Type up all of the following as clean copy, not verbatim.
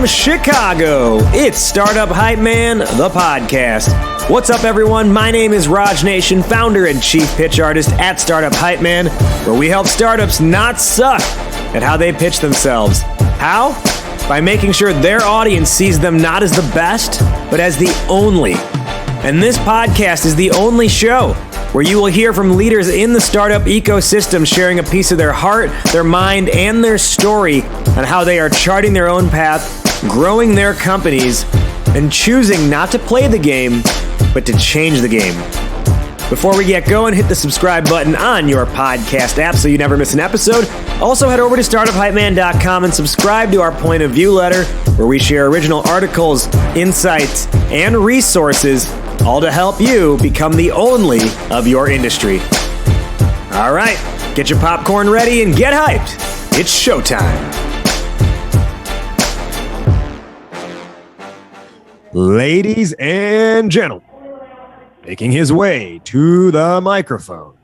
Chicago, it's Startup Hypeman, the podcast. What's up, everyone? My name is Raj Nation, founder and chief pitch artist at Startup Hypeman, where we help startups not suck at how they pitch themselves. How? By making sure their audience sees them not as the best, but as the only. And this podcast is the only show where you will hear from leaders in the startup ecosystem sharing a piece of their heart, their mind, and their story on how they are charting their own path, growing their companies, and choosing not to play the game, but to change the game. Before we get going, hit the subscribe button on your podcast app so you never miss an episode. Also, head over to startuphypeman.com and subscribe to our Point of View letter, where we share original articles, insights, and resources, all to help you become the only of your industry. All right, get your popcorn ready and get hyped. It's showtime. Ladies and gentlemen, making his way to the microphone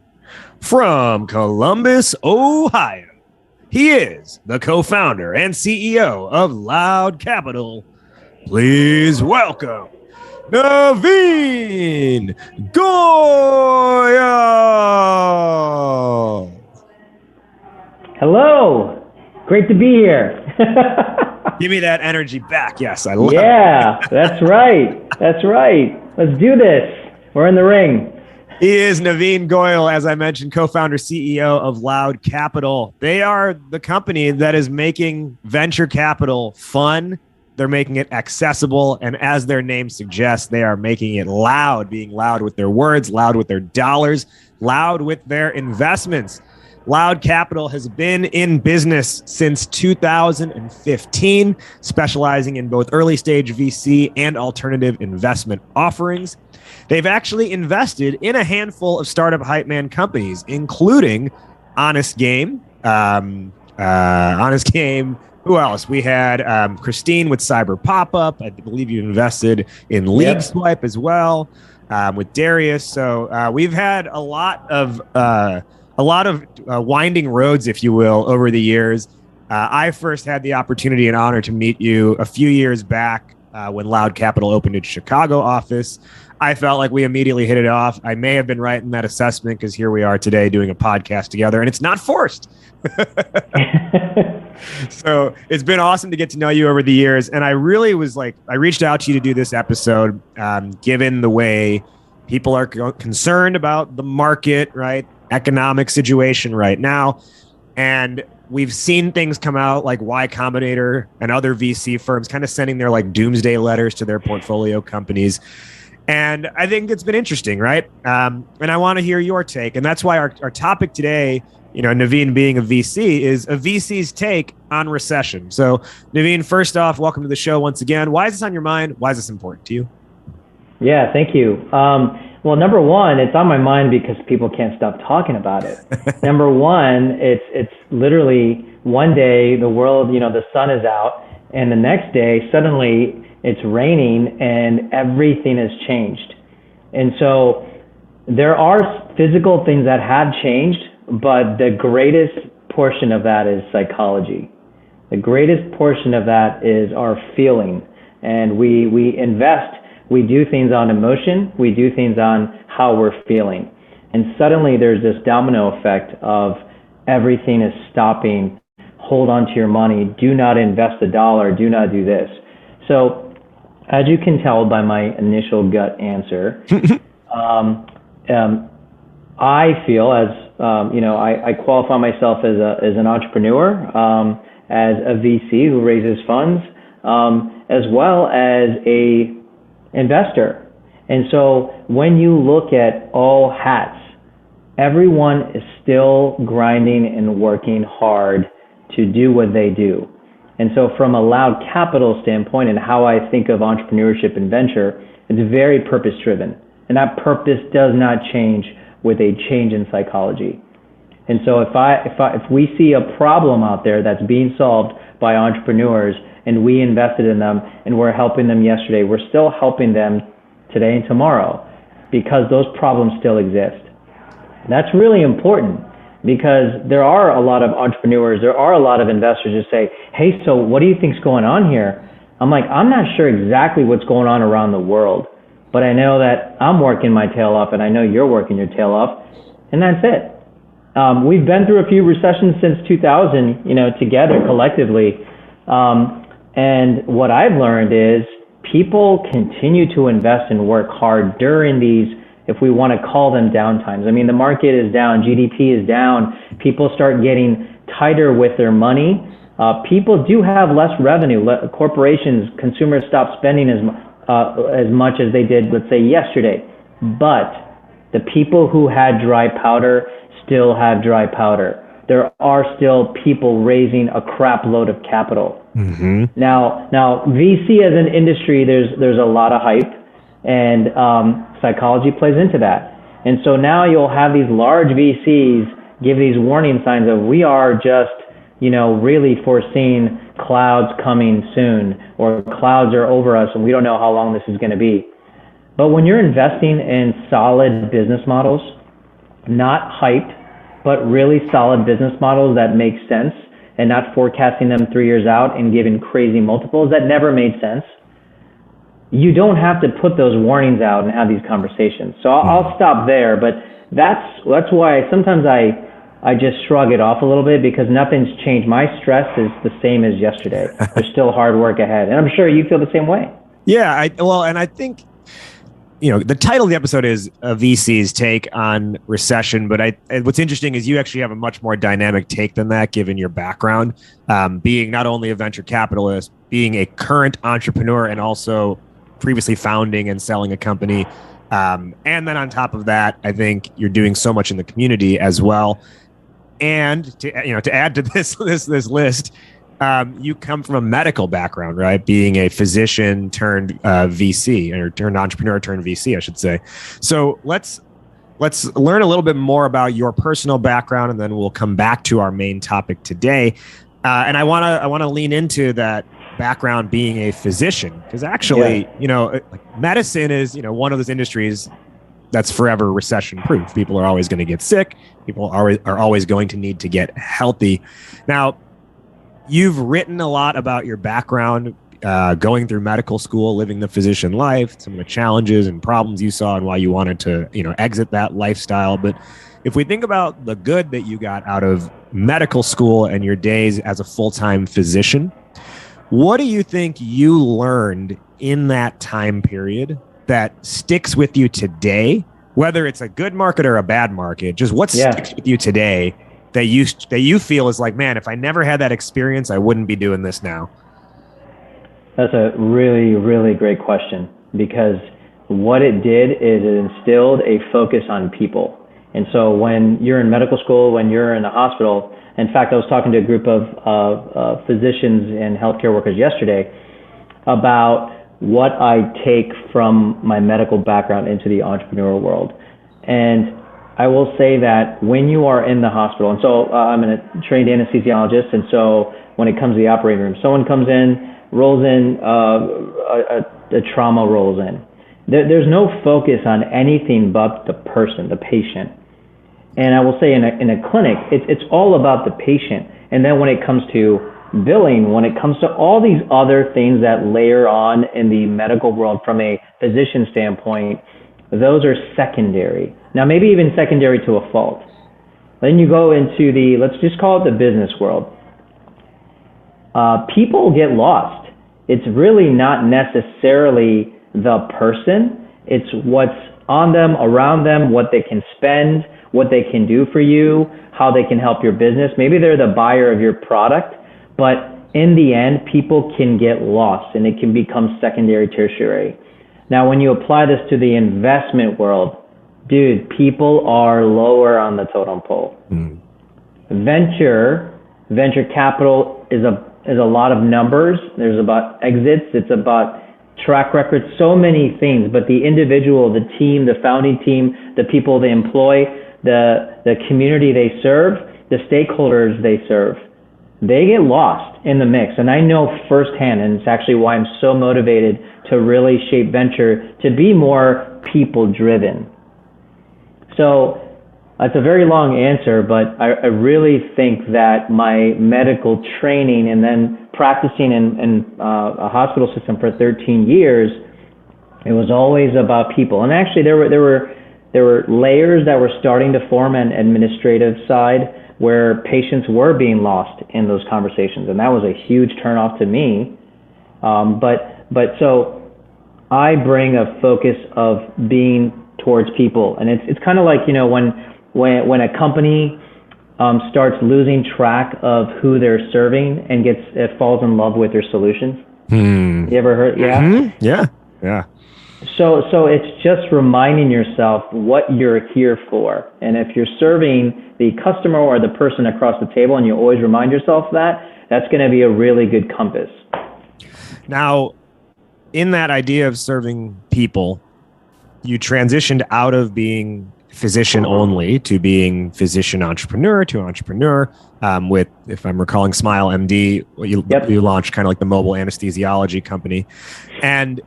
from Columbus, Ohio, he is the co-founder and CEO of Loud Capital. Please welcome Navin Goyal. Hello. Great to be here. Give me that energy back. Yes, I love it. Yeah, that's right. That's right. Let's do this. We're in the ring. He is Navin Goyal, as I mentioned, co-founder, CEO of Loud Capital. They are the company that is making venture capital fun. They're making it accessible, and as their name suggests, they are making it loud, being loud with their words, loud with their dollars, loud with their investments. Loud Capital has been in business since 2015, specializing in both early stage VC and alternative investment offerings. They've actually invested in a handful of Startup Hypeman companies, including Honest Game, Who else? We had Christine with Cyber Pop-Up. I believe you invested in League Swipe as well, with Darius. So we've had a lot of winding roads, if you will, over the years. I first had the opportunity and honor to meet you a few years back when Loud Capital opened its Chicago office. I felt like we immediately hit it off. I may have been right in that assessment, because here we are today doing a podcast together, and it's not forced. So it's been awesome to get to know you over the years. And I really was like, I reached out to you to do this episode, given the way people are concerned about the market, right? Economic situation right now. And we've seen things come out like Y Combinator and other VC firms kind of sending their like doomsday letters to their portfolio companies. And I think it's been interesting, right? And I want to hear your take. And that's why our topic today, you know, Navin being a VC, is a VC's take on recession. So Navin, first off, welcome to the show once again. Why is this on your mind? Why is this important to you? Yeah, thank you. Well, number one, it's on my mind because people can't stop talking about it. Number one, it's literally one day the world, you know, the sun is out, and the next day suddenly it's raining and everything has changed. And so there are physical things that have changed, but the greatest portion of that is psychology. The greatest portion of that is our feeling. And we invest, we do things on emotion, we do things on how we're feeling. And suddenly there's this domino effect of everything is stopping, hold on to your money, do not invest $1, do not do this. So as you can tell by my initial gut answer, I feel I qualify myself as an entrepreneur, as a VC who raises funds, as well as a investor. And so when you look at all hats, everyone is still grinding and working hard to do what they do. And so from a Loud Capital standpoint and how I think of entrepreneurship and venture, it's very purpose driven. And that purpose does not change with a change in psychology. And so if we see a problem out there that's being solved by entrepreneurs and we invested in them and we're helping them yesterday, we're still helping them today and tomorrow because those problems still exist. That's really important because there are a lot of entrepreneurs, there are a lot of investors who say, hey, so what do you think's going on here? I'm like, I'm not sure exactly what's going on around the world, but I know that I'm working my tail off, and I know you're working your tail off, and that's it. We've been through a few recessions since 2000, together collectively. And what I've learned is people continue to invest and work hard during these, if we want to call them downtimes. I mean, the market is down, GDP is down, people start getting tighter with their money. People do have less revenue. Corporations, consumers stop spending as much as they did, let's say, yesterday. But the people who had dry powder still have dry powder. There are still people raising a crap load of capital. Mm-hmm. Now, VC as an industry, there's a lot of hype, and psychology plays into that. And so now you'll have these large VCs give these warning signs of, we are just, really foreseeing clouds coming soon, or clouds are over us and we don't know how long this is going to be. But when you're investing in solid business models, not hype, but really solid business models that make sense, and not forecasting them 3 years out and giving crazy multiples that never made sense, you don't have to put those warnings out and have these conversations. So I'll stop there, but that's why sometimes I just shrug it off a little bit, because nothing's changed. My stress is the same as yesterday. There's still hard work ahead, and I'm sure you feel the same way. Yeah, and I think, the title of the episode is VC's take on recession, but what's interesting is you actually have a much more dynamic take than that, given your background, being not only a venture capitalist, being a current entrepreneur, and also previously founding and selling a company. And then on top of that, I think you're doing so much in the community as well. And to add to this list, you come from a medical background, right? Being a physician turned VC, or turned entrepreneur turned VC, I should say. So let's learn a little bit more about your personal background, and then we'll come back to our main topic today. And I want to lean into that background, being a physician, because actually, medicine is one of those industries that's forever recession proof. People are always going to get sick. People are always going to need to get healthy. Now, you've written a lot about your background, going through medical school, living the physician life, some of the challenges and problems you saw, and why you wanted to, exit that lifestyle. But if we think about the good that you got out of medical school and your days as a full-time physician, what do you think you learned in that time period that sticks with you today, whether it's a good market or a bad market? Just what sticks with you today that you feel is like, man, if I never had that experience, I wouldn't be doing this now? That's a really, really great question, because what it did is it instilled a focus on people. And so when you're in medical school, when you're in a hospital, in fact, I was talking to a group of physicians and healthcare workers yesterday about what I take from my medical background into the entrepreneurial world. And I will say that when you are in the hospital, and so I'm a trained anesthesiologist, and so when it comes to the operating room, someone comes in, rolls in, a trauma rolls in. There's no focus on anything but the person, the patient. And I will say in a clinic, it's all about the patient. And then when it comes to billing, when it comes to all these other things that layer on in the medical world from a physician standpoint, those are secondary. Now, maybe even secondary to a fault. Then you go into let's just call it the business world. People get lost. It's really not necessarily the person. It's what's on them, around them, what they can spend, what they can do for you, how they can help your business. Maybe they're the buyer of your product, but in the end, people can get lost and it can become secondary, tertiary. Now, when you apply this to the investment world, dude, people are lower on the totem pole. Venture capital is a lot of numbers. There's about exits. It's about track record, so many things. But the individual, the team, the founding team, the people they employ, the community they serve, the stakeholders they serve, they get lost in the mix. And I know firsthand, and it's actually why I'm so motivated to really shape venture to be more people-driven. So it's a very long answer, but I really think that my medical training and then practicing in a hospital system for 13 years, it was always about people. And actually, there were layers that were starting to form on administrative side where patients were being lost in those conversations, and that was a huge turnoff to me. But so I bring a focus of being towards people, and it's kind of like, you know, when a company starts losing track of who they're serving and falls in love with their solutions. You ever heard? Yeah. Mm-hmm. Yeah. So it's just reminding yourself what you're here for. And if you're serving the customer or the person across the table and you always remind yourself that's going to be a really good compass. Now, in that idea of serving people, you transitioned out of being physician only to being physician entrepreneur to entrepreneur with, if I'm recalling, Smile MD. You launched kind of like the mobile anesthesiology company. And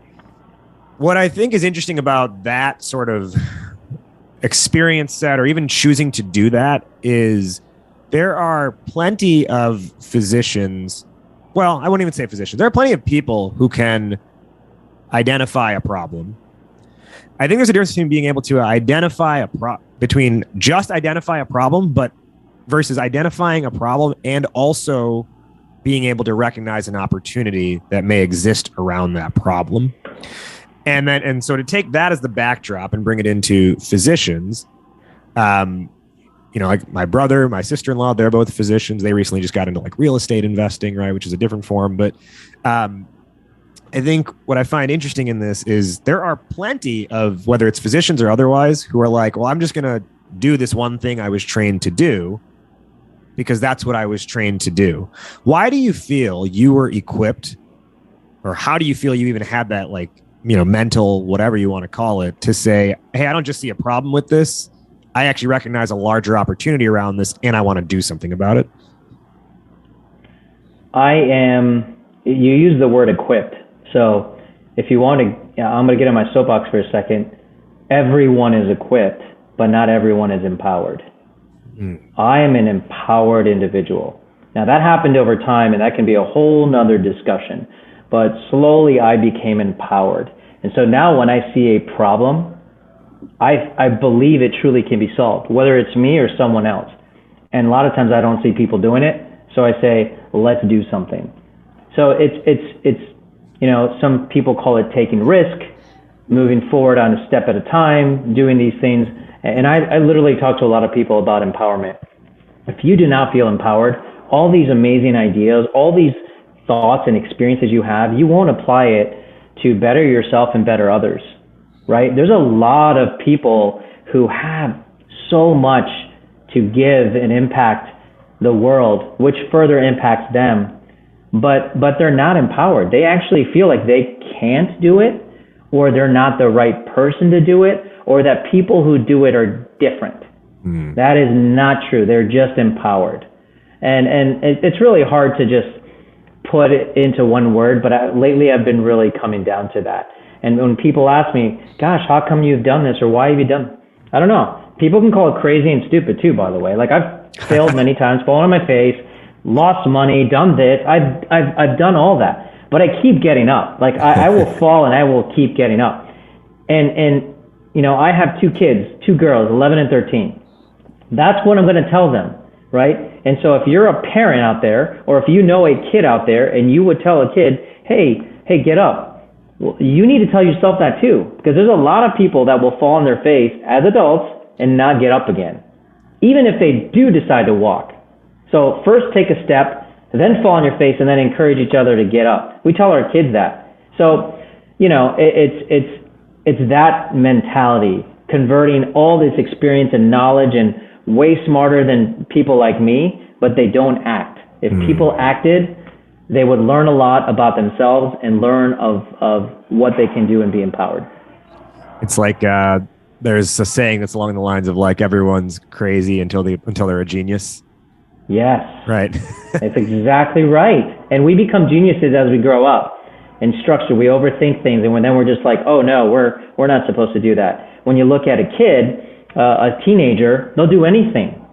what I think is interesting about that sort of experience set, or even choosing to do that, is there are plenty of physicians. Well, I wouldn't even say physicians. There are plenty of people who can identify a problem. I think there's a difference between being able to identify between just identify a problem, but versus identifying a problem and also being able to recognize an opportunity that may exist around that problem. And so to take that as the backdrop and bring it into physicians, you know, like my brother, my sister-in-law, they're both physicians. They recently just got into like real estate investing, right, which is a different form. But I think what I find interesting in this is there are plenty of, whether it's physicians or otherwise, who are like, well, I'm just going to do this one thing I was trained to do because that's what I was trained to do. Why do you feel you were equipped, or how do you feel you even had that, like, you know, mental, whatever you want to call it, to say, hey, I don't just see a problem with this. I actually recognize a larger opportunity around this and I want to do something about it? You use the word equipped. So if you want to, I'm going to get on my soapbox for a second. Everyone is equipped, but not everyone is empowered. I am an empowered individual. Now that happened over time, and that can be a whole nother discussion, but slowly I became empowered. And so now when I see a problem, I believe it truly can be solved, whether it's me or someone else. And a lot of times I don't see people doing it. So I say, let's do something. So it's, you know, some people call it taking risk, moving forward on a step at a time, doing these things. And I literally talk to a lot of people about empowerment. If you do not feel empowered, all these amazing ideas, all these thoughts and experiences you have, you won't apply it to better yourself and better others, right? There's a lot of people who have so much to give and impact the world, which further impacts them. But they're not empowered. They actually feel like they can't do it, or they're not the right person to do it, or that people who do it are different. That is not true. They're just empowered. And it's really hard to just put it into one word, but lately I've been really coming down to that. And when people ask me, gosh, how come you've done this, or why have you done? I don't know. People can call it crazy and stupid too, by the way. Like, I've failed many times, fallen on my face, lost money, done this. I've done all that, but I keep getting up. Like, I will fall and I will keep getting up. And you know, I have two kids, two girls, 11 and 13. That's what I'm going to tell them, right? And so if you're a parent out there, or if you know a kid out there and you would tell a kid, hey, get up. Well, you need to tell yourself that too, because there's a lot of people that will fall on their face as adults and not get up again, even if they do decide to walk. So first take a step, then fall on your face, and then encourage each other to get up. We tell our kids that. So, you know, it's that mentality, converting all this experience and knowledge, and way smarter than people like me, but they don't act. If people acted, they would learn a lot about themselves and learn of what they can do and be empowered. It's like there's a saying that's along the lines of, like, everyone's crazy until they're a genius. Yes. Right. That's exactly right. And we become geniuses as we grow up. In structure, we overthink things, and then we're just like, oh no, we're not supposed to do that. When you look at a kid, a teenager, they'll do anything,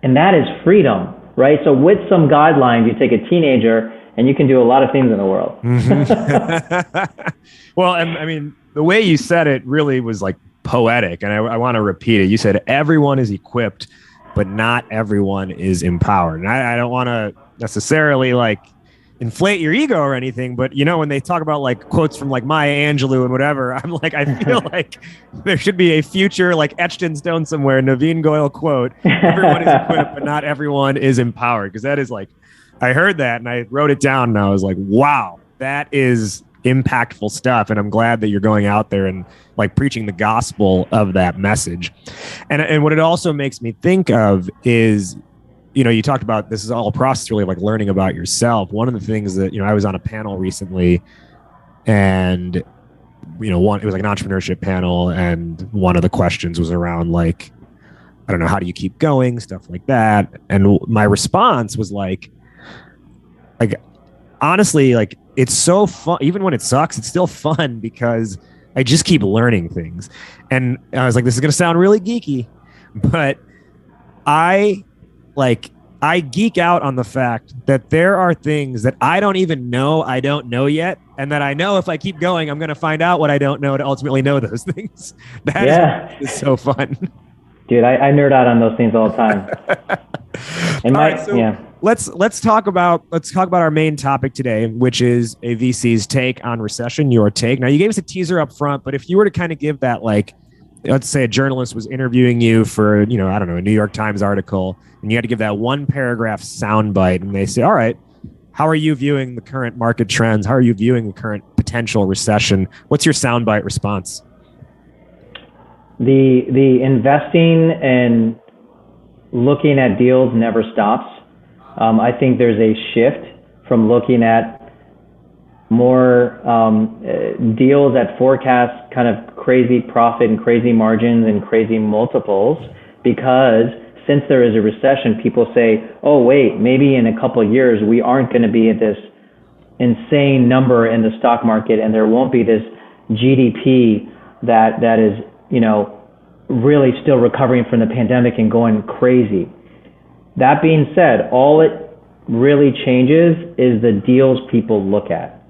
and that is freedom, right? So with some guidelines, you take a teenager and you can do a lot of things in the world. Well, and I mean, the way you said it really was like poetic, and I want to repeat it. You said everyone is equipped, but not everyone is empowered. And I don't want to necessarily like inflate your ego or anything, but you know, when they talk about like quotes from like Maya Angelou and whatever, I'm like, I feel like there should be a future like etched in stone somewhere Navin Goyal quote: everyone is equipped, but not everyone is empowered. Because that is like, I heard that and I wrote it down and I was like, wow, that is impactful stuff. And I'm glad that you're going out there and like preaching the gospel of that message. And what it also makes me think of is, you know, you talked about this is all a process really of like learning about yourself. One of the things that, you know, I was on a panel recently and, you know, it was like an entrepreneurship panel. And one of the questions was around like, I don't know, how do you keep going? Stuff like that. And my response was like, honestly, like, it's so fun. Even when it sucks, it's still fun because I just keep learning things. And I was like, this is going to sound really geeky, but I geek out on the fact that there are things that I don't even know I don't know yet. And that I know if I keep going, I'm going to find out what I don't know to ultimately know those things. That is so fun. Dude, I nerd out on those things all the time. And let's talk about our main topic today, which is a VC's take on recession, your take. Now, you gave us a teaser up front, but if you were to kind of give that, like, let's say a journalist was interviewing you for, you know, I don't know, a New York Times article, and you had to give that one paragraph soundbite, and they say, all right, how are you viewing the current market trends? How are you viewing the current potential recession? What's your soundbite response? The investing and looking at deals never stops. I think there's a shift from looking at more deals that forecast kind of crazy profit and crazy margins and crazy multiples, because since there is a recession, people say, oh, wait, maybe in a couple of years, we aren't going to be at this insane number in the stock market, and there won't be this GDP that is, you know, really still recovering from the pandemic and going crazy. That being said, all it really changes is the deals people look at.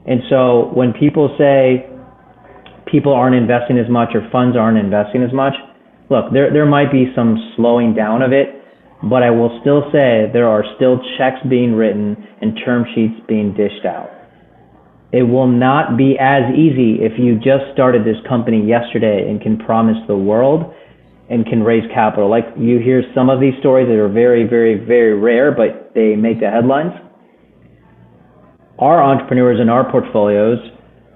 And so when people say people aren't investing as much or funds aren't investing as much, look, there might be some slowing down of it, but I will still say there are still checks being written and term sheets being dished out. It will not be as easy if you just started this company yesterday and can promise the world and can raise capital. Like, you hear some of these stories that are very, very, very rare, but they make the headlines. Our entrepreneurs in our portfolios,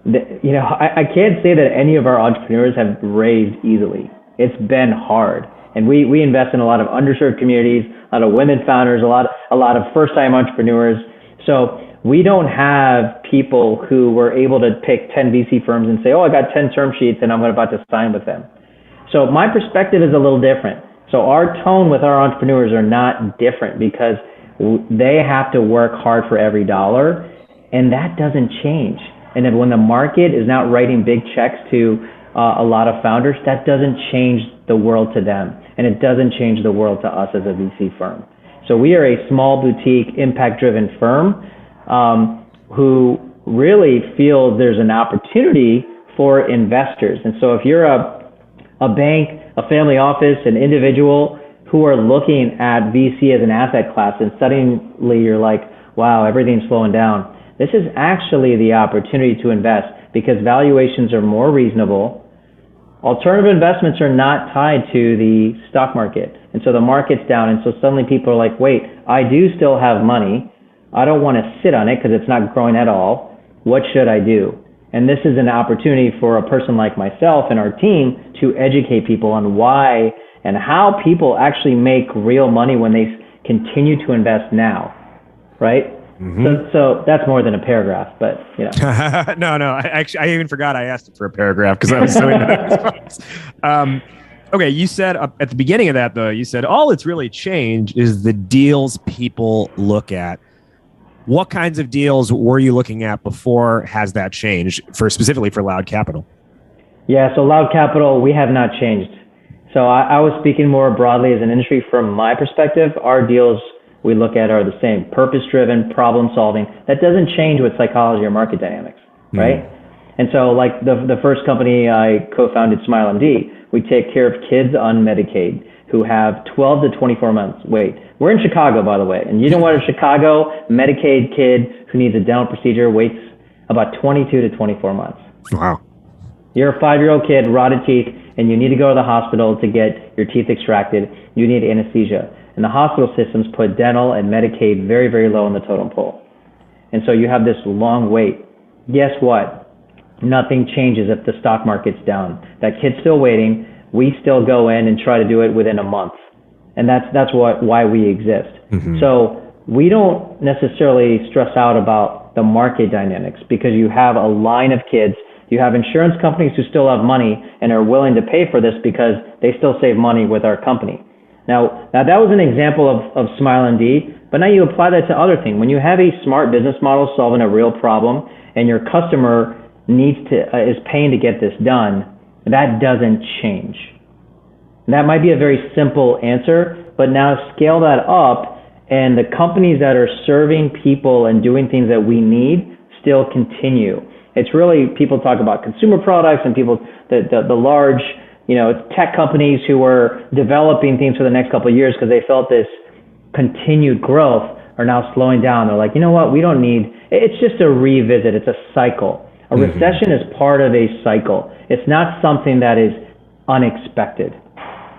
you know, I can't say that any of our entrepreneurs have raised easily. It's been hard. And we invest in a lot of underserved communities, a lot of women founders, a lot of first-time entrepreneurs. So we don't have people who were able to pick 10 VC firms and say, oh, I got 10 term sheets and I'm about to sign with them. So my perspective is a little different. So our tone with our entrepreneurs are not different because they have to work hard for every dollar, and that doesn't change. And then when the market is not writing big checks to a lot of founders, that doesn't change the world to them, and it doesn't change the world to us as a VC firm. So we are a small boutique, impact-driven firm who really feels there's an opportunity for investors. And so if you're a bank, a family office, an individual who are looking at VC as an asset class, and suddenly you're like, wow, everything's slowing down. This is actually the opportunity to invest because valuations are more reasonable. Alternative investments are not tied to the stock market. And so the market's down. And so suddenly people are like, wait, I do still have money. I don't want to sit on it because it's not growing at all. What should I do? And this is an opportunity for a person like myself and our team to educate people on why and how people actually make real money when they continue to invest now, right? Mm-hmm. So that's more than a paragraph, but you know. No. I even forgot I asked for a paragraph because I was so into that response. Okay, you said at the beginning of that, though, you said all it's really changed is the deals people look at. What kinds of deals were you looking at before? Has that changed specifically for Loud Capital? Yeah, so Loud Capital, we have not changed. So I was speaking more broadly as an industry from my perspective. Our deals we look at are the same: purpose-driven, problem-solving. That doesn't change with psychology or market dynamics, right? And so, like the first company I co-founded, SmileMD, we take care of kids on Medicaid who have 12 to 24 months wait. We're in Chicago, by the way, and you know what? A Chicago Medicaid kid who needs a dental procedure waits about 22 to 24 months. Wow. You're a 5-year-old kid, rotted teeth, and you need to go to the hospital to get your teeth extracted. You need anesthesia. And the hospital systems put dental and Medicaid very, very low on the totem pole. And so you have this long wait. Guess what? Nothing changes if the stock market's down. That kid's still waiting. We still go in and try to do it within a month. And that's why we exist. So we don't necessarily stress out about the market dynamics because you have a line of kids. You have insurance companies who still have money and are willing to pay for this because they still save money with our company. Now that was an example of SmileMD, but now you apply that to other things. When you have a smart business model solving a real problem and your customer is paying to get this done, that doesn't change. That might be a very simple answer, but now scale that up and the companies that are serving people and doing things that we need still continue. It's really, people talk about consumer products and the large, tech companies who are developing things for the next couple of years because they felt this continued growth are now slowing down. They're like, you know what, we don't need, it's just a revisit, it's a cycle. A recession is part of a cycle. It's not something that is unexpected.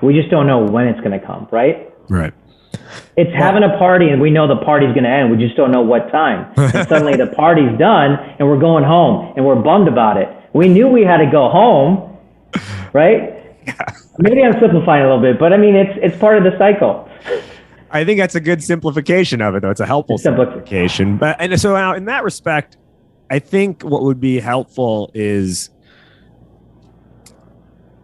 We just don't know when it's going to come, right? Right. It's having a party and we know the party's going to end. We just don't know what time. And suddenly the party's done and we're going home and we're bummed about it. We knew we had to go home, right? Yeah. Maybe I'm simplifying a little bit, but I mean, it's part of the cycle. I think that's a good simplification of it, though. It's a helpful simplification. And so now in that respect, I think what would be helpful is,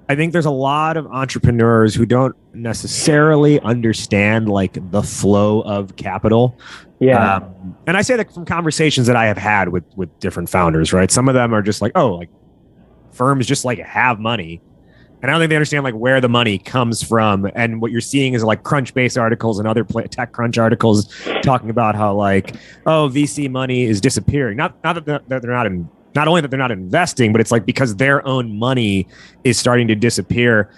I think there's a lot of entrepreneurs who don't necessarily understand like the flow of capital. Yeah. And I say that from conversations that I have had with different founders, right? Some of them are just like, oh, like firms just like have money. And I don't think they understand like where the money comes from. And what you're seeing is like Crunchbase articles and other TechCrunch articles talking about how like, oh, VC money is disappearing. Not that they're not in. Not only that they're not investing, but it's like because their own money is starting to disappear.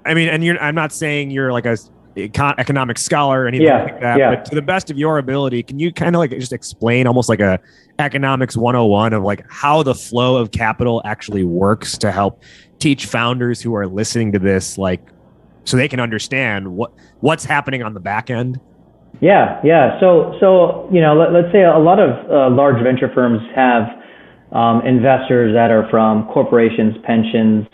I mean, and I'm not saying you're like a economic scholar or anything like that, but to the best of your ability, can you kind of like just explain almost like a economics 101 of like how the flow of capital actually works to help teach founders who are listening to this, like, so they can understand what's happening on the back end? Yeah. So let's say a lot of large venture firms have investors that are from corporations, pensions,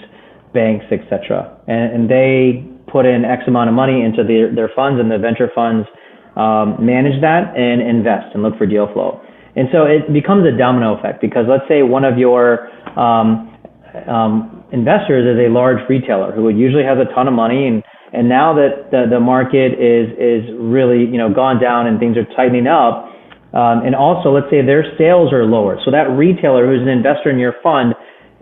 banks, etc. And they put in X amount of money into their funds, and the venture funds manage that and invest and look for deal flow. And so it becomes a domino effect because let's say one of your investors is a large retailer who usually has a ton of money, and now that the market is really gone down and things are tightening up. And also, let's say their sales are lower. So that retailer who's an investor in your fund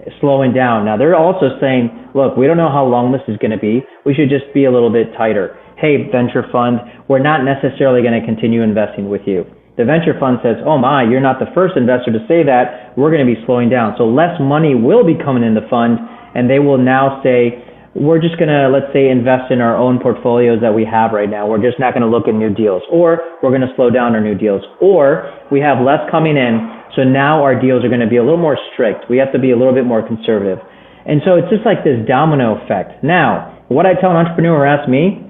is slowing down. Now, they're also saying, look, we don't know how long this is going to be. We should just be a little bit tighter. Hey, venture fund, we're not necessarily going to continue investing with you. The venture fund says, oh my, you're not the first investor to say that. We're going to be slowing down. So less money will be coming in the fund, and they will now say, we're just going to, let's say, invest in our own portfolios that we have right now. We're just not going to look at new deals, or we're going to slow down our new deals, or we have less coming in. So now our deals are going to be a little more strict. We have to be a little bit more conservative. And so it's just like this domino effect. Now, what I tell an entrepreneur ask me,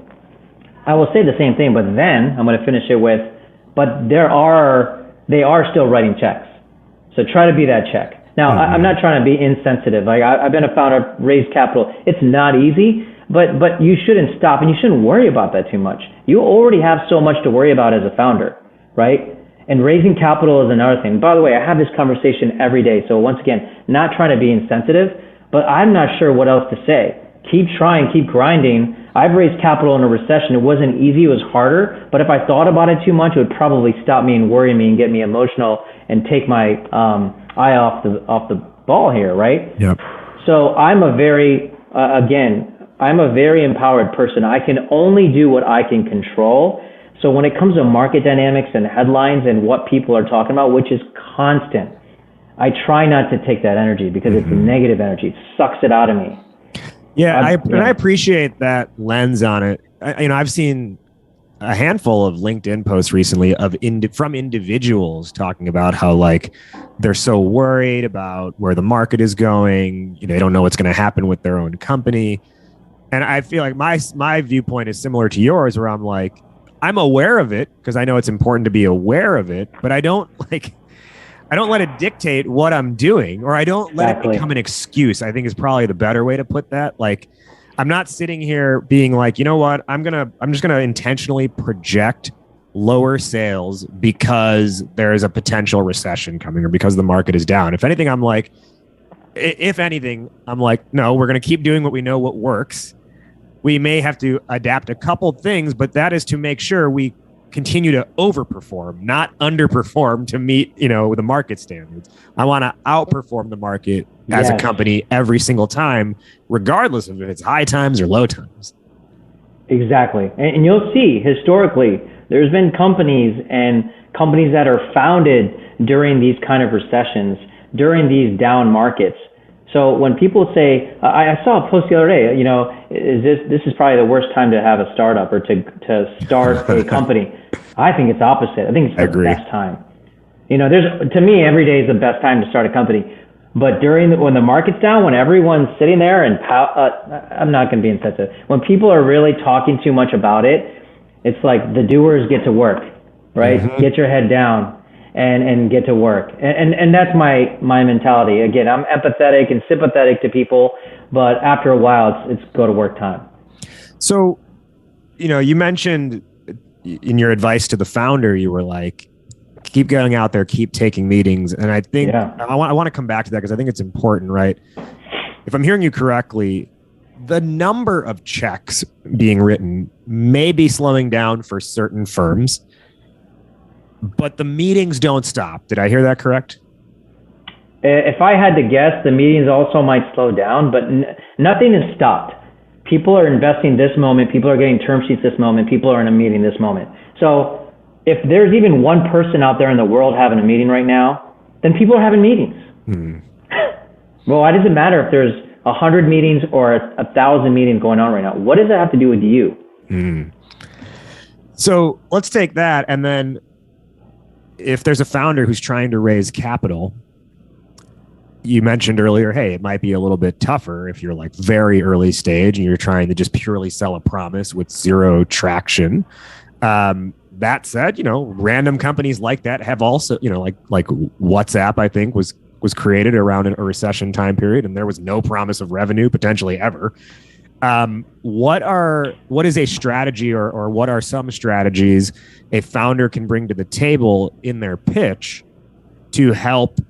I will say the same thing, but then I'm going to finish it with, but they are still writing checks. So try to be that check. Now, I'm not trying to be insensitive. Like I've been a founder, raised capital. It's not easy, but you shouldn't stop and you shouldn't worry about that too much. You already have so much to worry about as a founder, right? And raising capital is another thing. By the way, I have this conversation every day. So once again, not trying to be insensitive, but I'm not sure what else to say. Keep trying, keep grinding. I've raised capital in a recession. It wasn't easy, it was harder. But if I thought about it too much, it would probably stop me and worry me and get me emotional and take my eye off the ball here, right? Yep. So I'm a very empowered person. I can only do what I can control. So when it comes to market dynamics and headlines and what people are talking about, which is constant, I try not to take that energy because it's negative energy. It sucks it out of me. Yeah, I appreciate that lens on it. I've seen a handful of LinkedIn posts recently from individuals talking about how like they're so worried about where the market is going. They don't know what's going to happen with their own company. And I feel like my viewpoint is similar to yours, where I'm like, I'm aware of it because I know it's important to be aware of it, but I don't let it dictate what I'm doing, or I don't let it become an excuse, I think is probably the better way to put that. Like, I'm not sitting here being like, you know what, I'm just going to intentionally project lower sales because there is a potential recession coming or because the market is down. If anything, I'm like, no, we're going to keep doing what works. We may have to adapt a couple things, but that is to make sure we continue to overperform, not underperform to meet, the market standards. I want to outperform the market as a company every single time, regardless of if it's high times or low times. Exactly. And you'll see historically, there's been companies that are founded during these kind of recessions, during these down markets. So when people say, I saw a post the other day, this is probably the worst time to have a startup or to start a company. I think it's opposite. I think it's the best time. To me, every day is the best time to start a company. But when the market's down, when everyone's sitting there and I'm not going to be insensitive. When people are really talking too much about it, it's like the doers get to work, right? Mm-hmm. Get your head down and get to work. And that's my mentality. Again, I'm empathetic and sympathetic to people, but after a while, it's go to work time. So, you mentioned in your advice to the founder, you were like, keep going out there, keep taking meetings. And I think I want to come back to that because I think it's important, right? If I'm hearing you correctly, the number of checks being written may be slowing down for certain firms, but the meetings don't stop. Did I hear that correct? If I had to guess, the meetings also might slow down, but nothing has stopped. People are investing this moment. People are getting term sheets this moment. People are in a meeting this moment. So if there's even one person out there in the world having a meeting right now, then people are having meetings. Well, why does it matter if there's 100 meetings or 1,000 meetings going on right now? What does that have to do with you? So let's take that. And then if there's a founder who's trying to raise capital, you mentioned earlier, hey, it might be a little bit tougher if you're like very early stage and you're trying to just purely sell a promise with zero traction. That said, random companies like that have also, like WhatsApp, I think was created around a recession time period, and there was no promise of revenue potentially ever. What is a strategy or what are some strategies a founder can bring to the table in their pitch to help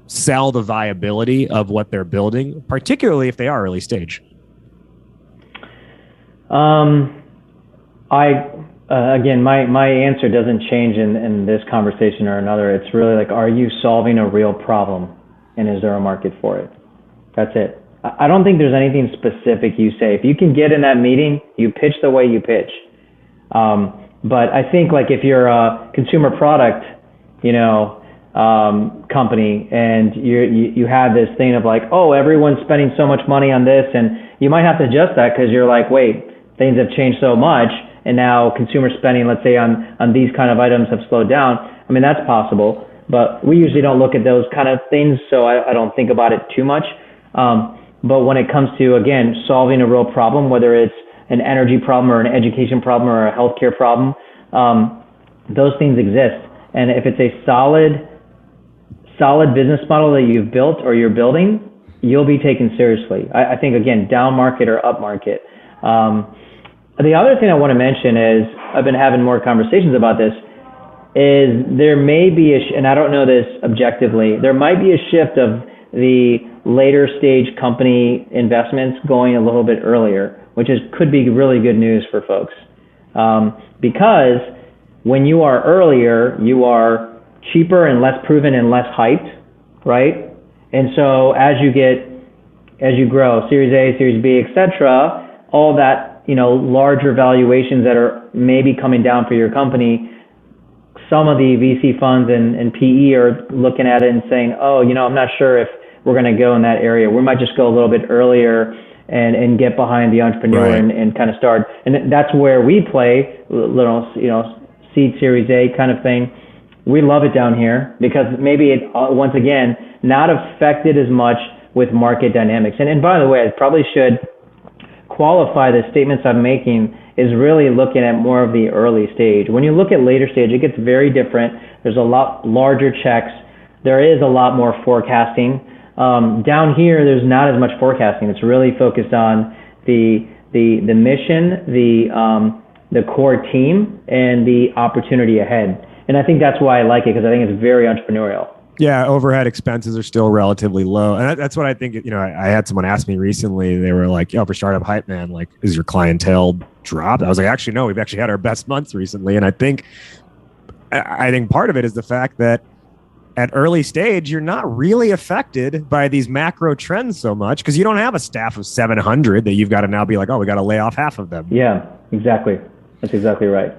sell the viability of what they're building, particularly if they are early stage? Again, my answer doesn't change in this conversation or another. It's really like, are you solving a real problem, and is there a market for it? That's it. I don't think there's anything specific you say. If you can get in that meeting, you pitch the way you pitch. But I think like if you're a consumer product, company, and you have this thing of like, oh, everyone's spending so much money on this, and you might have to adjust that because you're like, wait, things have changed so much, and now consumer spending, let's say on these kind of items, have slowed down. I mean, that's possible, but we usually don't look at those kind of things, so I don't think about it too much. But when it comes to, again, solving a real problem, whether it's an energy problem or an education problem or a healthcare problem, those things exist. And if it's a solid business model that you've built or you're building, you'll be taken seriously. I think, again, down market or up market. The other thing I want to mention is, I've been having more conversations about this, is there may be and I don't know this objectively, there might be a shift of the later stage company investments going a little bit earlier, which could be really good news for folks. Because when you are earlier, you are cheaper and less proven and less hyped, right? And so as you grow, Series A, Series B, etc., all that, larger valuations that are maybe coming down for your company, some of the VC funds and PE are looking at it and saying, oh, I'm not sure if we're going to go in that area. We might just go a little bit earlier and get behind the entrepreneur Right. and kind of start. And that's where we play, little, seed Series A kind of thing. We love it down here because maybe it, once again, not affected as much with market dynamics. And by the way, I probably should qualify the statements I'm making is really looking at more of the early stage. When you look at later stage, it gets very different. There's a lot larger checks. There is a lot more forecasting. Down here, there's not as much forecasting. It's really focused on the mission, the core team, and the opportunity ahead. And I think that's why I like it, because I think it's very entrepreneurial. Yeah, overhead expenses are still relatively low. And that's what I think, I had someone ask me recently, they were like, for Startup Hypeman, like, is your clientele dropped? I was like, actually, no, we've actually had our best months recently. And I think part of it is the fact that at early stage, you're not really affected by these macro trends so much because you don't have a staff of 700 that you've got to now be like, oh, we got to lay off half of them. Yeah, exactly. That's exactly right.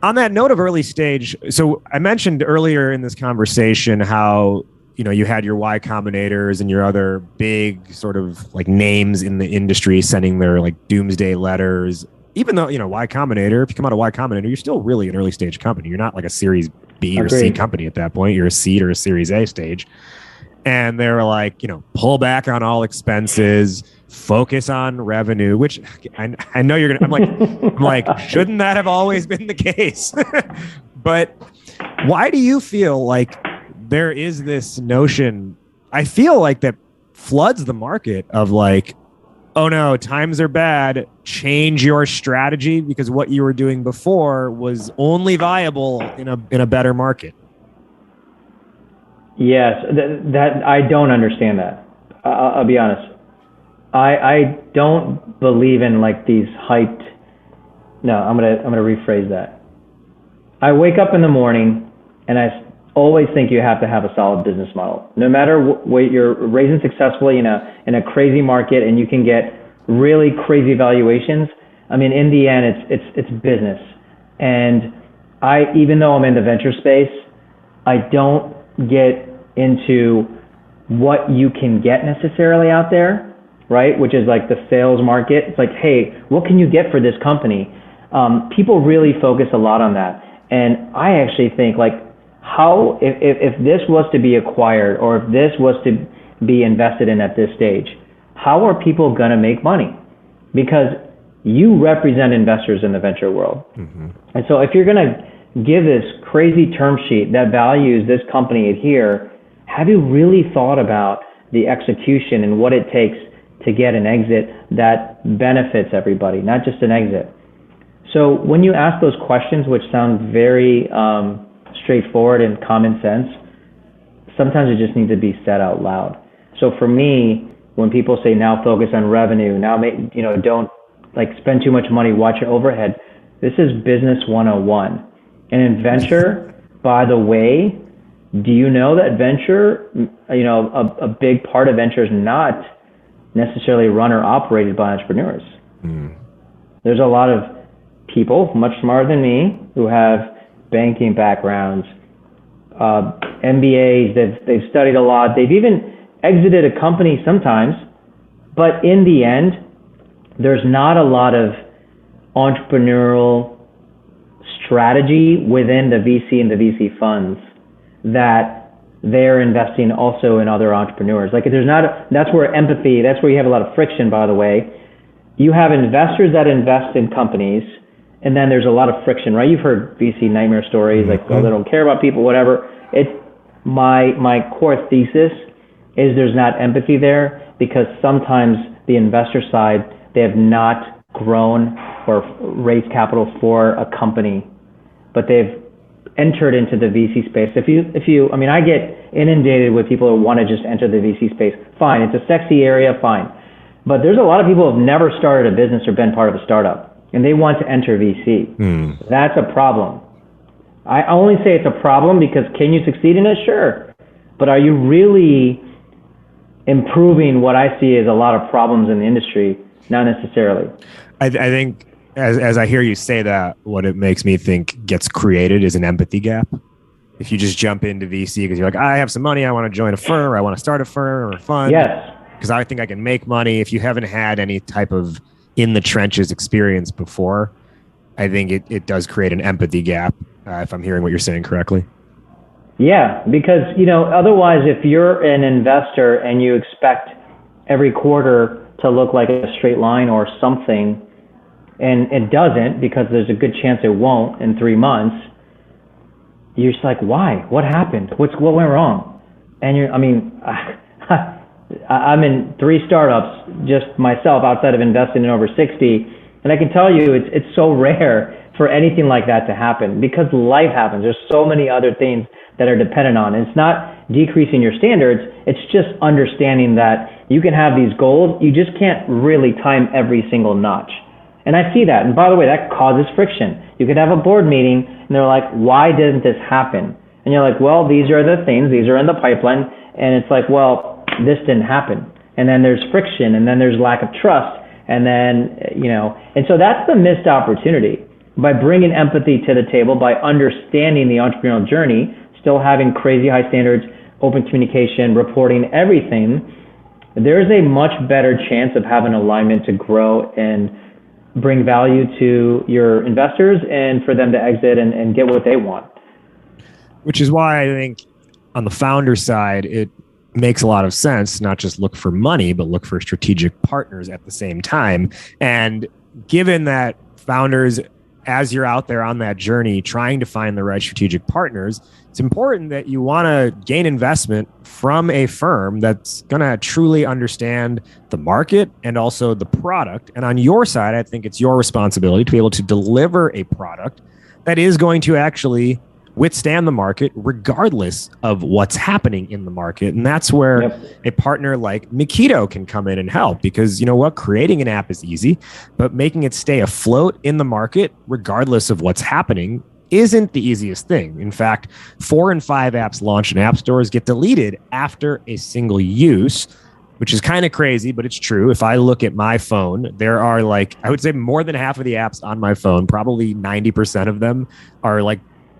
On that note of early stage, so I mentioned earlier in this conversation how, you had your Y Combinators and your other big sort of like names in the industry sending their like doomsday letters. Even though, Y Combinator, if you come out of Y Combinator, you're still really an early stage company. You're not like a Series B or C company at that point. You're a seed or a Series A stage. And they were like, pull back on all expenses, focus on revenue, which I know you're going to, I'm like, shouldn't that have always been the case? But why do you feel like there is this notion, I feel like that floods the market of like, oh no, times are bad, change your strategy because what you were doing before was only viable in a better market? Yes, that I don't understand that. I'll be honest. I don't believe in like these hyped. No, I'm gonna rephrase that. I wake up in the morning and I always think you have to have a solid business model. No matter what you're raising successfully in a crazy market, and you can get really crazy valuations. I mean, in the end, it's business. And even though I'm in the venture space, I don't get into what you can get necessarily out there, right? Which is like the sales market. It's like, hey, what can you get for this company? People really focus a lot on that. And I actually think like, how, if this was to be acquired or if this was to be invested in at this stage, how are people going to make money? Because you represent investors in the venture world. Mm-hmm. And so if you're going to give this crazy term sheet that values this company here, have you really thought about the execution and what it takes to get an exit that benefits everybody, not just an exit? So when you ask those questions, which sound very straightforward and common sense, sometimes it just needs to be said out loud. So for me, when people say now focus on revenue, now don't like spend too much money, watch your overhead. This is business 101. And in venture, by the way, do you know that venture, a big part of venture is not necessarily run or operated by entrepreneurs. Mm. There's a lot of people much smarter than me who have banking backgrounds, MBAs, they've studied a lot, they've even exited a company sometimes, but in the end, there's not a lot of entrepreneurial strategy within the VC and the VC funds that they're investing also in other entrepreneurs. Like there's not, that's where empathy, that's where you have a lot of friction, by the way. You have investors that invest in companies, and then there's a lot of friction, right? You've heard VC nightmare stories, like, oh, they don't care about people, whatever. It's my core thesis is there's not empathy there because sometimes the investor side, they have not grown or raised capital for a company, but they've entered into the VC space. If you, I get inundated with people who want to just enter the VC space. Fine, it's a sexy area, fine. But there's a lot of people who have never started a business or been part of a startup, and they want to enter VC. That's a problem. I only say it's a problem because can you succeed in it? Sure. But are you really improving what I see as a lot of problems in the industry? Not necessarily. I think as I hear you say that, what it makes me think gets created is an empathy gap. If you just jump into VC because you're like, I have some money, I want to join a firm, or I want to start a firm or a fund. Yes. Because I think I can make money. If you haven't had any type of in the trenches experience before, I think it does create an empathy gap, if I'm hearing what you're saying correctly. Yeah, because, otherwise, if you're an investor and you expect every quarter to look like a straight line or something, and it doesn't, because there's a good chance it won't in 3 months, you're just like, why? What happened? What went wrong? And I'm in 3 startups just myself outside of investing in over 60. And I can tell you it's so rare for anything like that to happen because life happens. There's so many other things that are dependent on. And it's not decreasing your standards. It's just understanding that you can have these goals. You just can't really time every single notch. And I see that. And by the way, that causes friction. You could have a board meeting and they're like, why didn't this happen? And you're like, well, these are the things. These are in the pipeline. And it's like, well, this didn't happen. And then there's friction, and then there's lack of trust. And then, and so that's the missed opportunity. By bringing empathy to the table, by understanding the entrepreneurial journey, still having crazy high standards, open communication, reporting, everything, there's a much better chance of having alignment to grow and bring value to your investors and for them to exit and get what they want. Which is why I think on the founder side, it makes a lot of sense, not just look for money, but look for strategic partners at the same time. And given that founders, as you're out there on that journey, trying to find the right strategic partners, it's important that you want to gain investment from a firm that's going to truly understand the market and also the product. And on your side, I think it's your responsibility to be able to deliver a product that is going to actually withstand the market regardless of what's happening in the market. And that's where a partner like Makito can come in and help, because you know what? Creating an app is easy, but making it stay afloat in the market regardless of what's happening isn't the easiest thing. In fact, 4 in 5 apps launched in app stores get deleted after a single use, which is kind of crazy, but it's true. If I look at my phone, there are I would say more than half of the apps on my phone, probably 90% of them are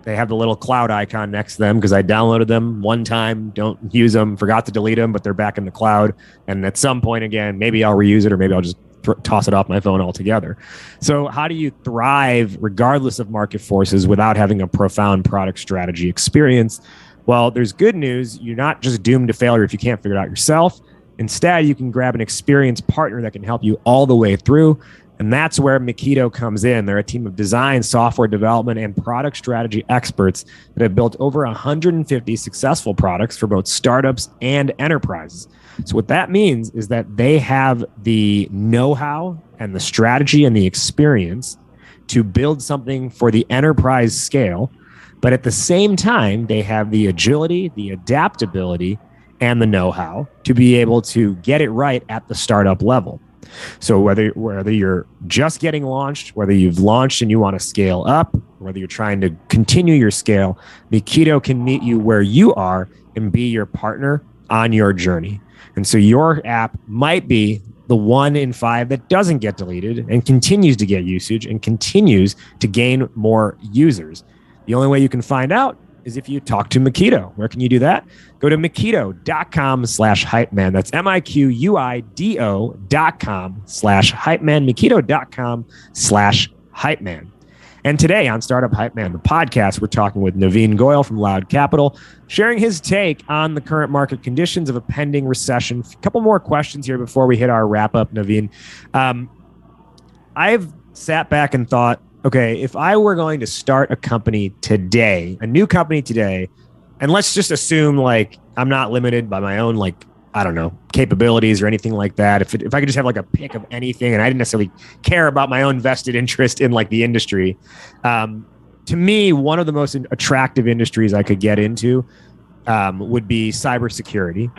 they have the little cloud icon next to them because I downloaded them one time, don't use them, forgot to delete them, but they're back in the cloud. And at some point, again, maybe I'll reuse it or maybe I'll just toss it off my phone altogether. So how do you thrive regardless of market forces without having a profound product strategy experience? Well, there's good news. You're not just doomed to failure if you can't figure it out yourself. Instead, you can grab an experienced partner that can help you all the way through. And that's where Makito comes in. They're a team of design, software development, and product strategy experts that have built over 150 successful products for both startups and enterprises. So what that means is that they have the know-how and the strategy and the experience to build something for the enterprise scale. But at the same time, they have the agility, the adaptability, and the know-how to be able to get it right at the startup level. So whether you're just getting launched, whether you've launched and you want to scale up, whether you're trying to continue your scale, Makito can meet you where you are and be your partner on your journey. And so your app might be the 1 in 5 that doesn't get deleted and continues to get usage and continues to gain more users. The only way you can find out is if you talk to Makito. Where can you do that? Go to makito.com/hypeman. That's MIQUIDO.com/hypeman. Makito.com/hypeman. And today on Startup Hypeman, the podcast, we're talking with Navin Goyal from Loud Capital, sharing his take on the current market conditions of a pending recession. A couple more questions here before we hit our wrap up, Navin. I've sat back and thought, okay, if I were going to start a company today, a new company today, and let's just assume I'm not limited by my own capabilities or anything like that. If I could just have a pick of anything and I didn't necessarily care about my own vested interest in the industry, to me, one of the most attractive industries I could get into would be cybersecurity.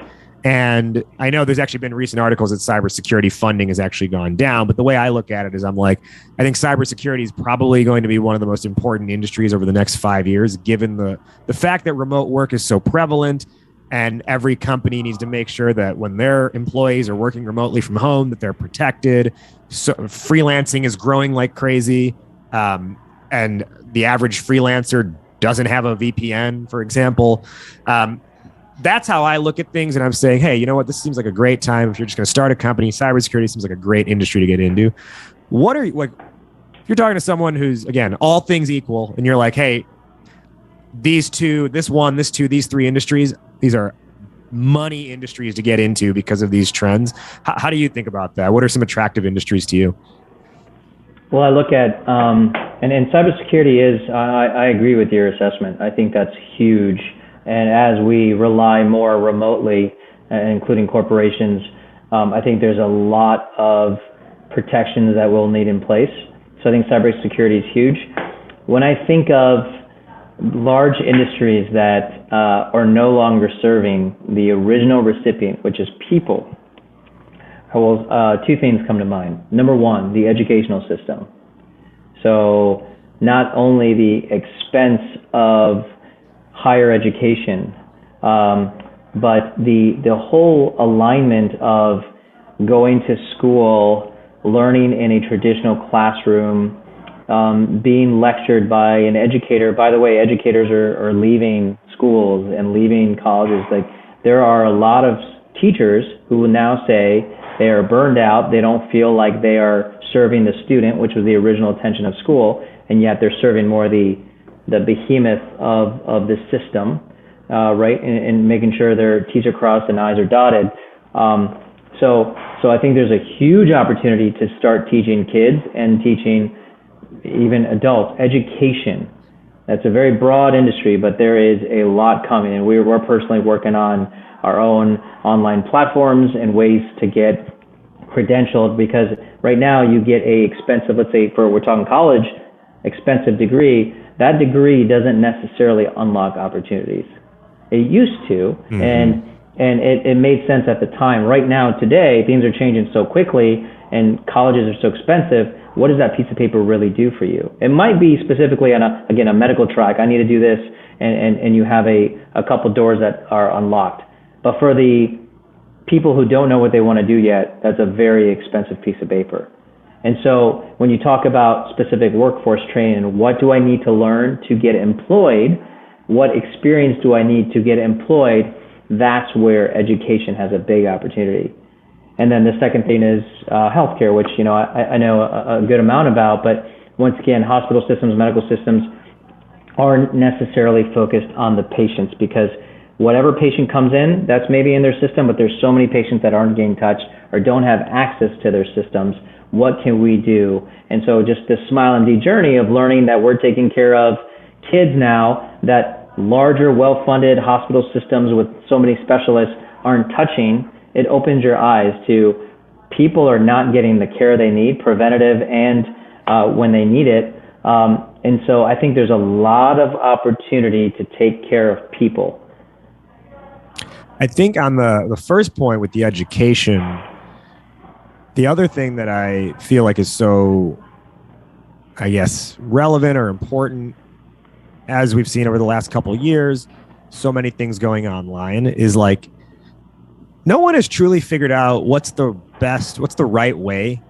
And I know there's actually been recent articles that cybersecurity funding has actually gone down. But the way I look at it is I think cybersecurity is probably going to be one of the most important industries over the next 5 years, given the fact that remote work is so prevalent. And every company needs to make sure that when their employees are working remotely from home, that they're protected. So freelancing is growing like crazy. And the average freelancer doesn't have a VPN, for example. That's how I look at things. And I'm saying, hey, you know what? This seems like a great time. If you're just going to start a company, cybersecurity seems like a great industry to get into. What are you like? If you're talking to someone who's, again, all things equal, and you're like, hey, these two, this one, this two, these three industries, these are money industries to get into because of these trends. How do you think about that? What are some attractive industries to you? Well, I look at, and cybersecurity is, I agree with your assessment. I think that's huge. And as we rely more remotely, including corporations, I think there's a lot of protections that we'll need in place. So I think cybersecurity is huge. When I think of large industries that are no longer serving the original recipient, which is people, well, two things come to mind. Number one, the educational system. So not only the expense of higher education, but the whole alignment of going to school, learning in a traditional classroom, being lectured by an educator. By the way, educators are leaving schools and leaving colleges. Like, there are a lot of teachers who will now say they are burned out. They don't feel like they are serving the student, which was the original intention of school, and yet they're serving more the behemoth of the system, right? And making sure their T's are crossed and I's are dotted. So I think there's a huge opportunity to start teaching kids and teaching even adults education. That's a very broad industry, but there is a lot coming, and we're personally working on our own online platforms and ways to get credentialed, because right now you get a expensive, let's say we're talking college, expensive degree. That degree doesn't necessarily unlock opportunities. It used to, and it made sense at the time. Right now, today, things are changing so quickly, and colleges are so expensive. What does that piece of paper really do for you? It might be specifically on a medical track. I need to do this, and you have a couple doors that are unlocked. But for the people who don't know what they want to do yet, that's a very expensive piece of paper. And so when you talk about specific workforce training, what do I need to learn to get employed? What experience do I need to get employed? That's where education has a big opportunity. And then the second thing is healthcare, which I know a good amount about, but once again, hospital systems, medical systems aren't necessarily focused on the patients, because whatever patient comes in, that's maybe in their system, but there's so many patients that aren't getting touched or don't have access to their systems. What can we do? And so just this Smile MD journey of learning that we're taking care of kids now that larger, well-funded hospital systems with so many specialists aren't touching, it opens your eyes to people are not getting the care they need, preventative and when they need it. And so I think there's a lot of opportunity to take care of people. I think on the first point with the education, the other thing that I feel like is so, I guess, relevant or important, as we've seen over the last couple of years, so many things going online, is like, no one has truly figured out what's the right way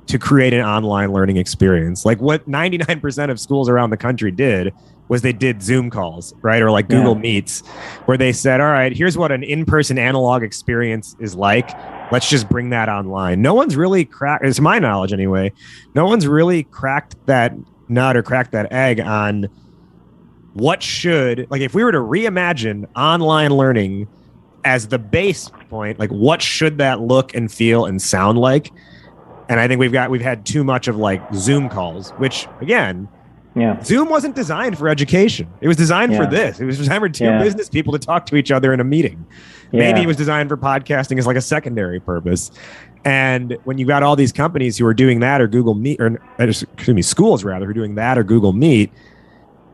to create an online learning experience. Like what 99% of schools around the country did was they did Zoom calls, right? Or like Google Meets, where they said, all right, here's what an in-person analog experience is like. Let's just bring that online. No one's really cracked, to my knowledge anyway, no one's really cracked that nut or cracked that egg on what should, like if we were to reimagine online learning as the base point, like what should that look and feel and sound like? And I think we've had too much of like Zoom calls, which again, Zoom wasn't designed for education. It was designed for this. It was designed for two business people to talk to each other in a meeting. Maybe it was designed for podcasting as like a secondary purpose. And when you got all these companies who are doing that, or Google Meet, or excuse me, schools rather, who are doing that or Google Meet,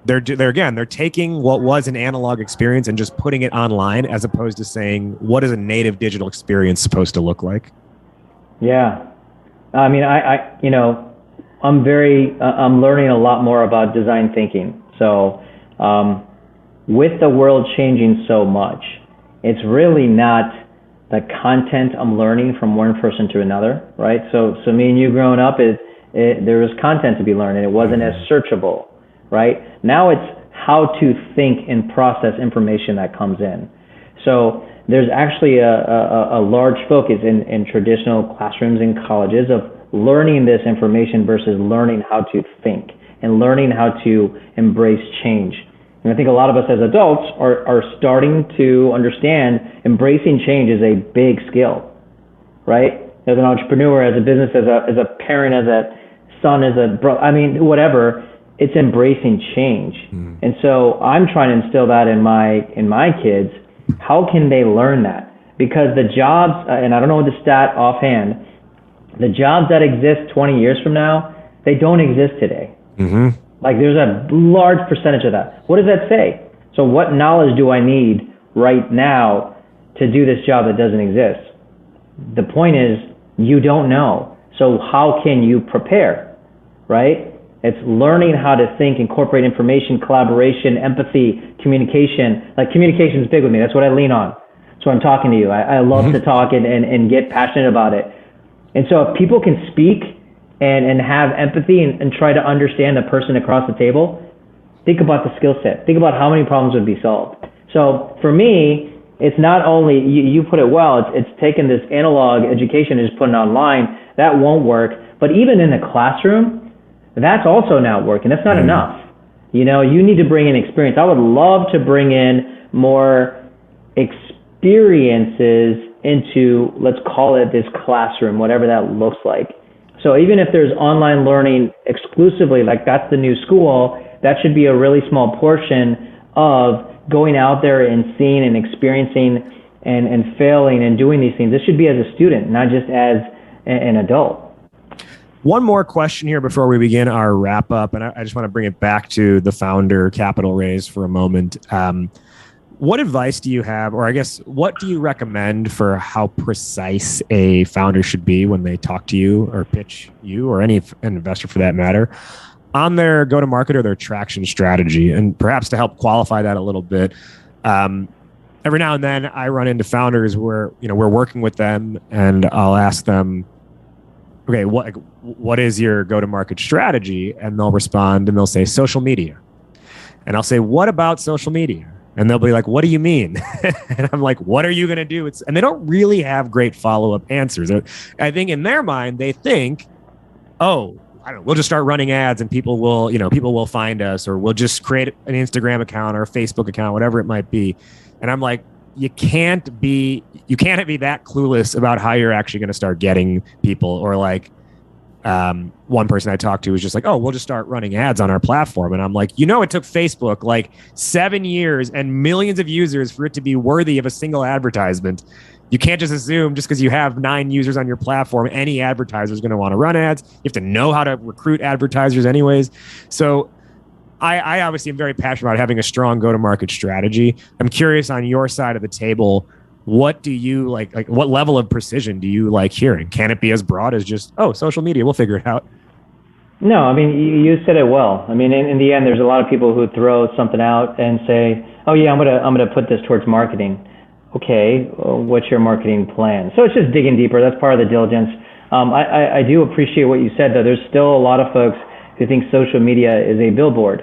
they're taking what was an analog experience and just putting it online, as opposed to saying, what is a native digital experience supposed to look like? Yeah. I mean, I'm learning a lot more about design thinking. So with the world changing so much, it's really not the content I'm learning from one person to another, right? So me and you growing up, there was content to be learned, and it wasn't as searchable, right? Now it's how to think and process information that comes in. So there's actually a large focus in traditional classrooms and colleges of learning this information versus learning how to think and learning how to embrace change. And I think a lot of us as adults are starting to understand embracing change is a big skill, right? As an entrepreneur, as a business, as a parent, as a son, as a brother, I mean, whatever, it's embracing change. And so I'm trying to instill that in my kids. How can they learn that? Because the jobs, and I don't know the stat offhand, the jobs that exist 20 years from now, they don't exist today. Like there's a large percentage of that. What does that say? So what knowledge do I need right now to do this job that doesn't exist? The point is, you don't know. So how can you prepare, right? It's learning how to think, incorporate information, collaboration, empathy, communication. Like communication is big with me. That's what I lean on. So I'm talking to you. I love to talk and get passionate about it. And so if people can speak and have empathy and try to understand the person across the table, think about the skill set. Think about how many problems would be solved. So for me, it's not only, you put it well, it's taking this analog education and just putting it online. That won't work. But even in the classroom, that's also not working. That's not enough. You know, you need to bring in experience. I would love to bring in more experiences into, let's call it this classroom, whatever that looks like. So even if there's online learning exclusively, like that's the new school, that should be a really small portion of going out there and seeing and experiencing and failing and doing these things. This should be as a student, not just as an adult. One more question here before we begin our wrap up, and I just want to bring it back to the founder capital raise for a moment. What advice do you have, or I guess, what do you recommend for how precise a founder should be when they talk to you or pitch you or an investor for that matter on their go-to-market or their traction strategy? And perhaps to help qualify that a little bit, every now and then I run into founders where, you know, we're working with them and I'll ask them, okay, what is your go-to-market strategy? And they'll respond and they'll say social media. And I'll say, what about social media? And they'll be like, what do you mean? And I'm like, what are you going to do? And they don't really have great follow-up answers. I think in their mind, they think, oh, I don't know, we'll just start running ads and people will find us, or we'll just create an Instagram account or a Facebook account, whatever it might be. And I'm like, you can't be that clueless about how you're actually going to start getting people. Or like, one person I talked to was just like, oh, we'll just start running ads on our platform. And I'm like, it took Facebook like 7 years and millions of users for it to be worthy of a single advertisement. You can't just assume just because you have 9 users on your platform, any advertiser is going to want to run ads. You have to know how to recruit advertisers anyways. So I obviously am very passionate about having a strong go-to-market strategy. I'm curious on your side of the table, what do you like what level of precision do you like hearing? Can it be as broad as just, oh, social media, we'll figure it out? No, I mean, you said it well. I mean, in the end, there's a lot of people who throw something out and say, oh yeah, I'm gonna put this towards marketing. Okay, what's your marketing plan? So it's just digging deeper. That's part of the diligence. I do appreciate what you said, though. There's still a lot of folks who think social media is a billboard.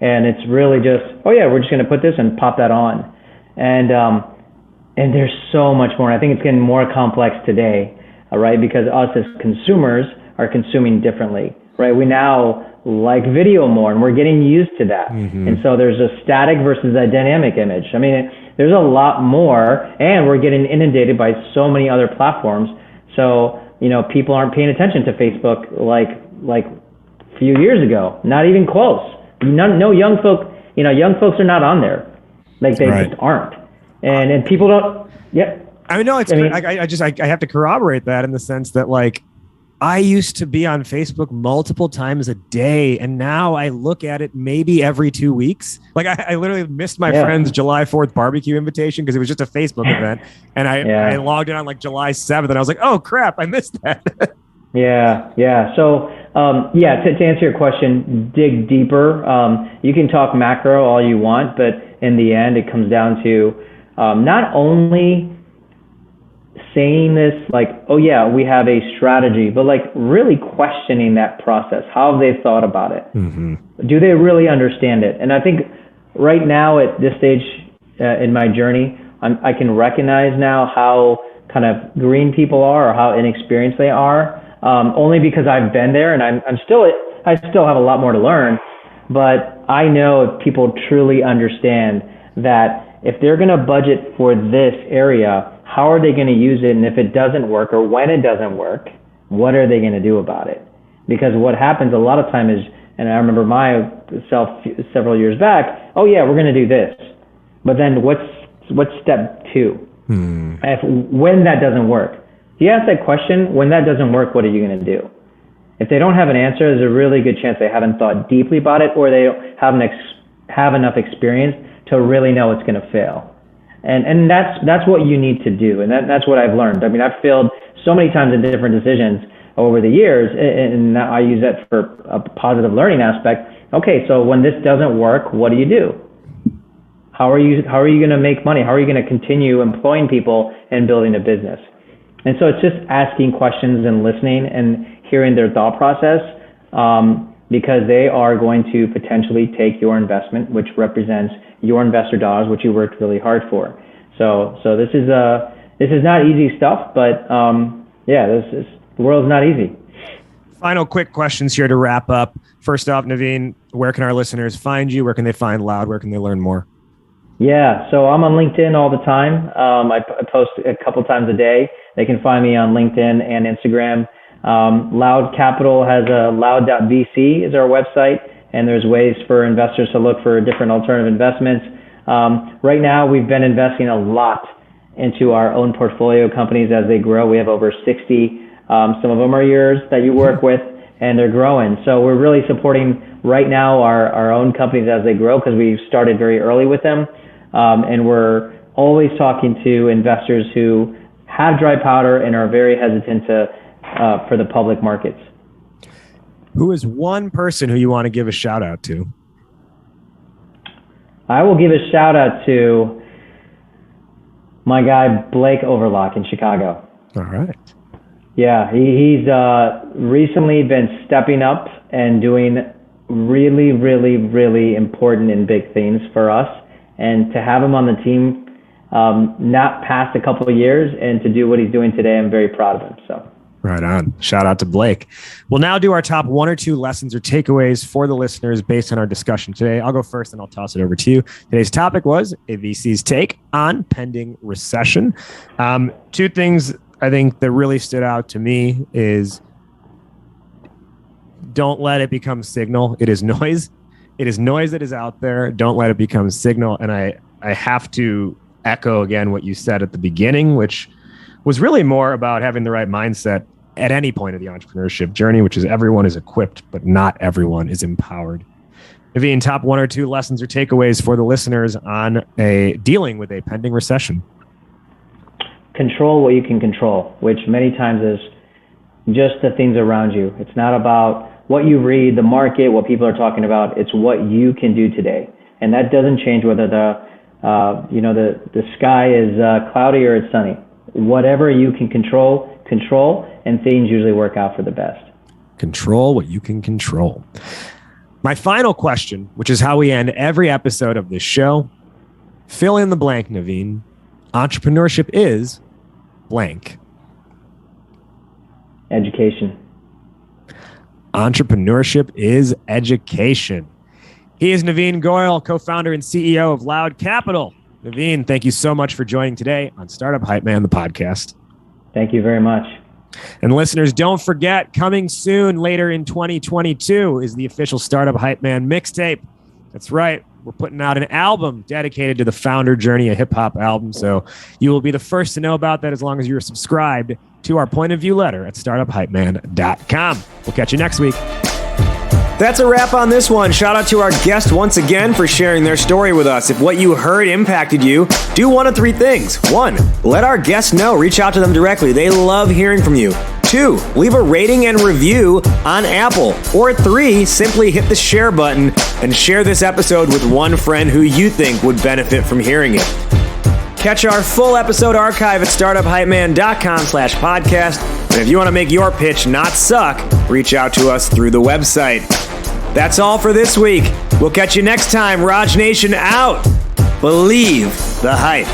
And it's really just, oh yeah, we're just gonna put this and pop that on. And there's so much more. I think it's getting more complex today, right? Because us as consumers are consuming differently, right? We now like video more, and we're getting used to that. And so there's a static versus a dynamic image. I mean, there's a lot more, and we're getting inundated by so many other platforms. So, people aren't paying attention to Facebook like a few years ago. Not even close. No young folk, young folks are not on there. Like they just aren't. And people don't. Yep. I mean, no, I have to corroborate that in the sense that like I used to be on Facebook multiple times a day, and now I look at it maybe every 2 weeks. Like I literally missed my friend's July 4th barbecue invitation because it was just a Facebook event, and I logged in on like July 7th, and I was like, oh crap, I missed that. Yeah. So to answer your question, dig deeper. You can talk macro all you want, but in the end, it comes down to Not only saying this like, oh yeah, we have a strategy, but like really questioning that process. How have they thought about it? Mm-hmm. Do they really understand it? And I think right now at this stage in my journey, I can recognize now how kind of green people are or how inexperienced they are, only because I've been there, and I still have a lot more to learn. But I know if people truly understand that if they're going to budget for this area, how are they going to use it? And if it doesn't work, or when it doesn't work, what are they going to do about it? Because what happens a lot of time is, and I remember myself several years back, oh yeah, we're going to do this. But then what's step two? When that doesn't work, if you ask that question, when that doesn't work, what are you going to do? If they don't have an answer, there's a really good chance they haven't thought deeply about it, or they haven't have enough experience to really know it's going to fail. And that's what you need to do. And that's what I've learned. I mean, I've failed so many times in different decisions over the years, and I use that for a positive learning aspect. Okay, so when this doesn't work, what do you do? How are you going to make money? How are you going to continue employing people and building a business? And so it's just asking questions and listening and hearing their thought process, because they are going to potentially take your investment, which represents your investor dollars, which you worked really hard for. So this is not easy stuff, but the world's not easy. Final quick questions here to wrap up. First off, Navin, where can our listeners find you? Where can they find Loud? Where can they learn more? Yeah, so I'm on LinkedIn all the time. I post a couple times a day. They can find me on LinkedIn and Instagram. Loud Capital has a loud.vc is our website, and there's ways for investors to look for different alternative investments. Right now, we've been investing a lot into our own portfolio companies as they grow. We have over 60. Some of them are yours that you work with, and they're growing. So we're really supporting right now our own companies as they grow, because we started very early with them. And we're always talking to investors who have dry powder and are very hesitant for the public markets. Who is one person who you want to give a shout out to? I will give a shout out to my guy, Blake Overlock in Chicago. All right. Yeah, he's recently been stepping up and doing really, really, really important and big things for us. And to have him on the team, not past a couple of years, and to do what he's doing today, I'm very proud of him. So. Right on. Shout out to Blake. We'll now do our top 1 or 2 lessons or takeaways for the listeners based on our discussion today. I'll go first and I'll toss it over to you. Today's topic was a VC's take on pending recession. 2 things I think that really stood out to me is don't let it become signal. It is noise. It is noise that is out there. Don't let it become signal. And I have to echo again what you said at the beginning, which was really more about having the right mindset at any point of the entrepreneurship journey, which is everyone is equipped, but not everyone is empowered. Navin, top 1 or 2 lessons or takeaways for the listeners on dealing with a pending recession. Control what you can control, which many times is just the things around you. It's not about what you read, the market, what people are talking about. It's what you can do today. And that doesn't change whether the sky is cloudy or it's sunny. Whatever you can control, and things usually work out for the best. Control what you can control. My final question, which is how we end every episode of this show, fill in the blank, Navin. Entrepreneurship is blank. Education. Entrepreneurship is education. He is Navin Goyal, co-founder and CEO of Loud Capital. Navin, thank you so much for joining today on Startup Hypeman, the podcast. Thank you very much. And listeners, don't forget, coming soon later in 2022 is the official Startup Hypeman mixtape. That's right. We're putting out an album dedicated to the founder journey, a hip-hop album. So you will be the first to know about that as long as you're subscribed to our point of view letter at startuphypeman.com. We'll catch you next week. That's a wrap on this one. Shout out to our guest once again for sharing their story with us. If what you heard impacted you, do 1 of 3 things. 1, let our guests know. Reach out to them directly. They love hearing from you. 2, leave a rating and review on Apple. Or 3, simply hit the share button and share this episode with one friend who you think would benefit from hearing it. Catch our full episode archive at startuphypeman.com/podcast. And if you want to make your pitch not suck, reach out to us through the website. That's all for this week. We'll catch you next time. Raj Nation out. Believe the hype.